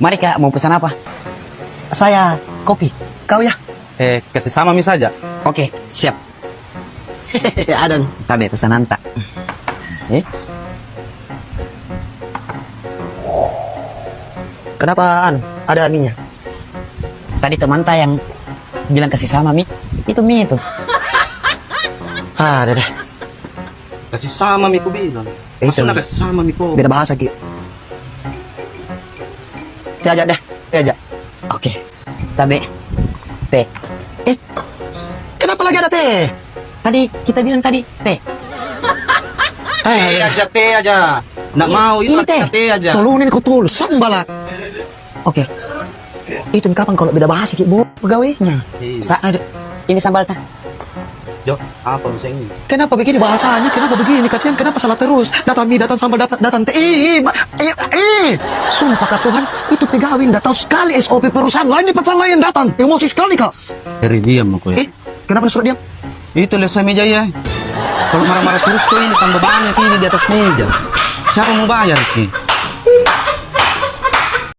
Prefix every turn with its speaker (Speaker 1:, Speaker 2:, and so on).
Speaker 1: Mari Kak, mau pesan apa?
Speaker 2: Saya kopi. Kau ya?
Speaker 3: Kasih sama mie saja.
Speaker 1: Oke, siap.
Speaker 2: Ada.
Speaker 1: Tabe pesanan tak.
Speaker 2: Kenapa ada mie-nya?
Speaker 1: Tadi teman tak yang bilang kasih sama mie. Itu mie itu.
Speaker 2: Ada deh.
Speaker 3: Kasih sama mie ku bilang. Maksudnya kasih sama mie ku.
Speaker 2: Beda bahasa Ki. Teh aja deh. Teh aja.
Speaker 1: Oke. Tabe. Teh.
Speaker 2: Kenapa lagi ada teh?
Speaker 1: Tadi kita bilang tadi teh.
Speaker 3: Teh aja. Nggak mau itu
Speaker 1: ini teh.
Speaker 3: teh aja.
Speaker 2: Tolongin kau tulis sambalak.
Speaker 1: Oke.
Speaker 2: Itu kapan kalau beda bahasa Ki, Bu? Pegawainya.
Speaker 1: Ini sambal tak?
Speaker 3: Jo, apa bisa ini?
Speaker 2: Kenapa begini bahasanya? Kenapa begini? Kasihan kenapa salah terus? Datang mie, datang sambal, datang teh. Sumpah kak Tuhan, itu pegawai nggak tahu sekali SOP perusahaan lain di perusahaan lain datang. Emosi sekali kak.
Speaker 3: Dari diam aku ya.
Speaker 2: Kenapa suruh diam?
Speaker 3: Itu lihat saya meja ya. Kalau marah-marah terus tuh ini tambah banyak ini di atas meja. Siapa mau bayar ki?